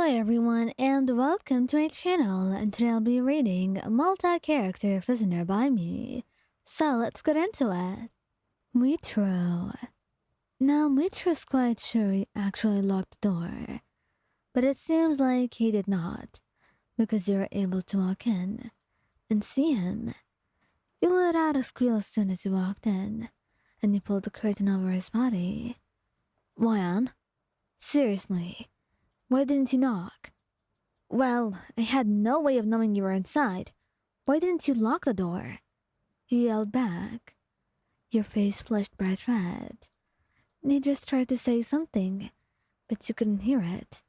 Hello everyone and welcome to my channel, and today I'll be reading Multi-Character Listener by me. So let's get into it. Muichirou. Now Muichirou's quite sure he actually locked the door, but it seems like he did not, because you were able to walk in and see him. You let out a squeal as soon as you walked in, and you pulled the curtain over his body. Wyan? Seriously, why didn't you knock? Well, I had no way of knowing you were inside. Why didn't you lock the door? You yelled back. Your face flushed bright red. He just tried to say something, but you couldn't hear it.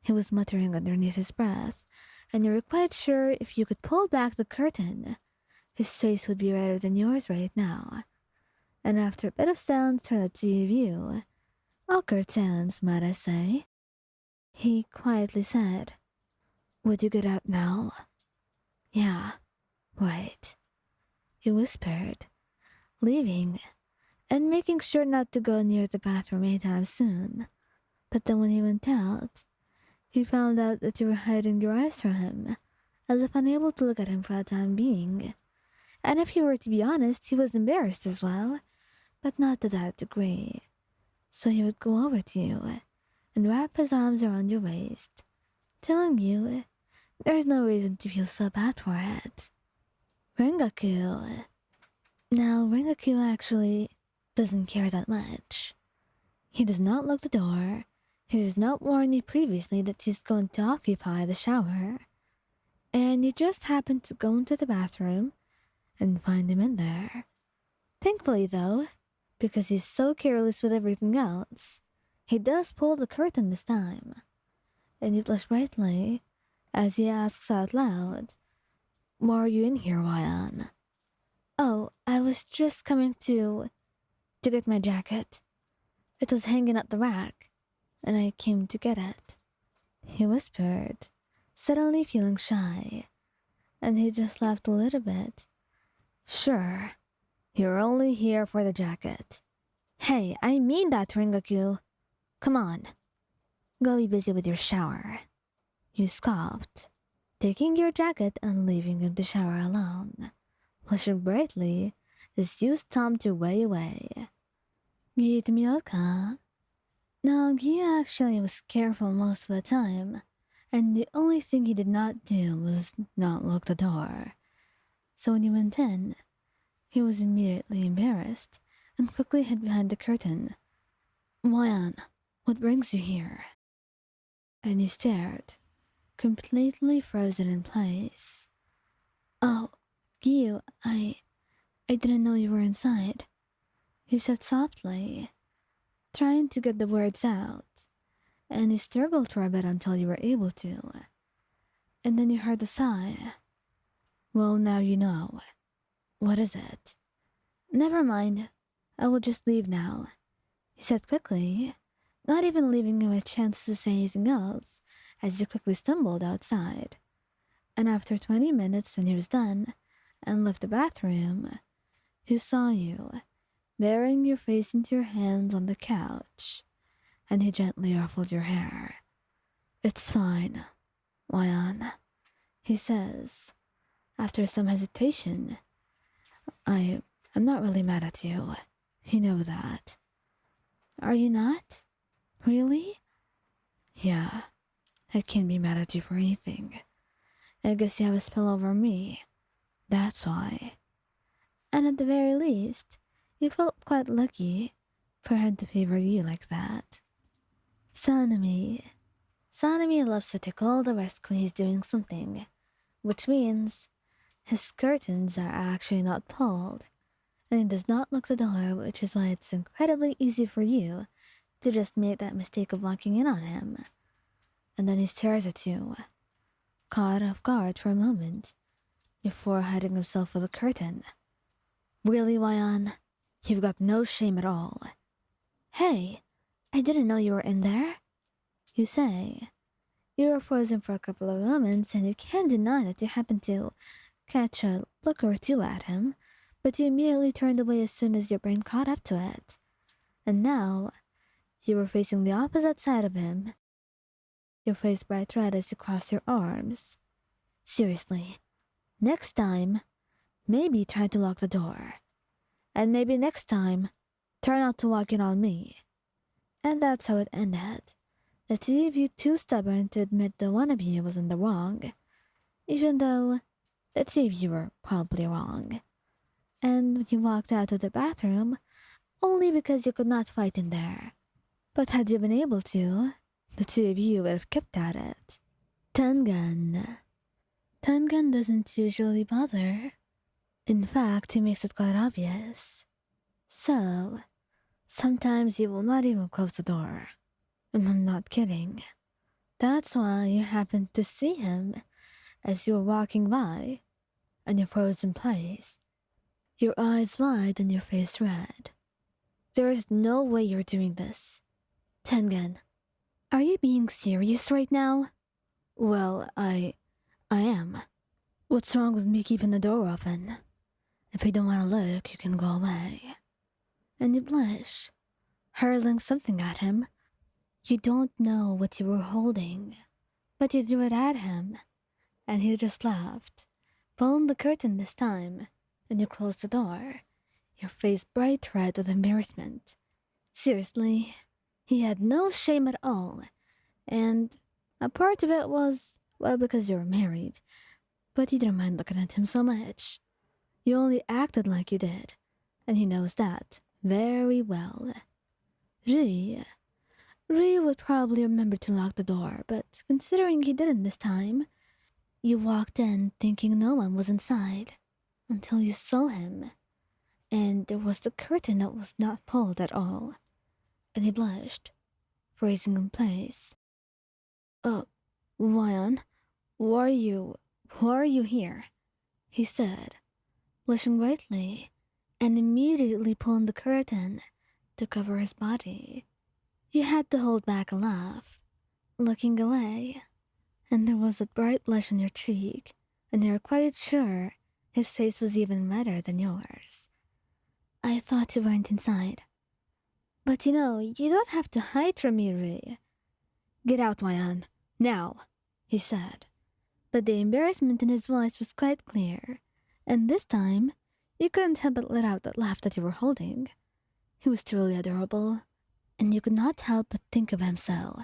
He was muttering underneath his breath, and you were quite sure if you could pull back the curtain, his face would be redder than yours right now. And after a bit of silence from the two of you, awkward silence, might I say, he quietly said, "Would you get out now?" "Yeah, wait," he whispered, leaving and making sure not to go near the bathroom anytime soon. But then when he went out, he found out that you were hiding your eyes from him, as if unable to look at him for the time being. And if he were to be honest, he was embarrassed as well, but not to that degree. So he would go over to you and wrap his arms around your waist, telling you there's no reason to feel so bad for it. Rengoku. Now, Rengoku actually doesn't care that much. He does not lock the door. He does not warn you previously that he's going to occupy the shower. And you just happen to go into the bathroom and find him in there. Thankfully, though, because he's so careless with everything else, he does pull the curtain this time. And you blush brightly as he asks out loud, "Why are you in here, Wyan?" "Oh, I was just coming to get my jacket. It was hanging at the rack, and I came to get it," he whispered, suddenly feeling shy. And he just laughed a little bit. "Sure, you're only here for the jacket." "Hey, I mean that, Rengoku. Come on, go be busy with your shower," you scoffed, taking your jacket and leaving him to shower alone, blushing brightly as you stomped your way away. Giyuu to Mioka. Now, Giyuu actually was careful most of the time, and the only thing he did not do was not lock the door. So when you went in, he was immediately embarrassed and quickly hid behind the curtain. "Wyan, what brings you here?" And you stared, completely frozen in place. "Oh, Giyuu, I didn't know you were inside," you said softly, trying to get the words out, and you struggled for a bit until you were able to. And then you heard a sigh. "Well, now you know. What is it?" "Never mind. I will just leave now," he said quickly, not even leaving him a chance to say anything else, as you quickly stumbled outside. And after 20 minutes, when he was done and left the bathroom, he saw you, burying your face into your hands on the couch, and he gently ruffled your hair. "It's fine, Wyan," he says, after some hesitation. I'm not really mad at you. You know that." "Are you not? Really?" "Yeah, I can't be mad at you for anything. I guess you have a spell over me. That's why." And at the very least, you felt quite lucky for him to favor you like that. Sanemi. Sanemi loves to take all the risk when he's doing something, which means his curtains are actually not pulled, and he does not lock the door, which is why it's incredibly easy for you to just make that mistake of walking in on him. And then he stares at you, caught off guard for a moment, before hiding himself with a curtain. "Really, Wyan? You've got no shame at all." "Hey, I didn't know you were in there," you say. You were frozen for a couple of moments, and you can't deny that you happened to catch a look or two at him, but you immediately turned away as soon as your brain caught up to it. And now, you were facing the opposite side of him, your face bright red as you cross your arms. Seriously, next time, maybe try to lock the door. And maybe next time, try not to walk in on me. And that's how it ended. The two of you too stubborn to admit that one of you was in the wrong, even though the two of you were probably wrong. And you walked out of the bathroom only because you could not fight in there. But had you been able to, the two of you would have kept at it. Tengen. Tengen doesn't usually bother. In fact, he makes it quite obvious. So, sometimes he will not even close the door. I'm not kidding. That's why you happened to see him as you were walking by, and you froze in place, your eyes wide and your face red. There is no way you're doing this. Tengen, are you being serious right now? Well, I am. What's wrong with me keeping the door open? If you don't want to look, you can go away. And you blush, hurling something at him. You don't know what you were holding, but you threw it at him, and he just laughed, pulling the curtain this time, and you closed the door, your face bright red with embarrassment. Seriously, he had no shame at all, and a part of it was, well, because you were married, but you didn't mind looking at him so much. You only acted like you did, and he knows that very well. Rui would probably remember to lock the door, but considering he didn't this time, you walked in thinking no one was inside, until you saw him, and there was the curtain that was not pulled at all, and he blushed, freezing in place. Ryan, why are you here? He said, blushing brightly, and immediately pulling the curtain to cover his body. You had to hold back a laugh, looking away, and there was a bright blush on your cheek, and you were quite sure his face was even redder than yours. I thought you weren't inside. But you don't have to hide from me, Rui. Get out, Ryan, now, he said. But the embarrassment in his voice was quite clear, and this time, you couldn't help but let out that laugh that you were holding. He was truly adorable, and you could not help but think of him so.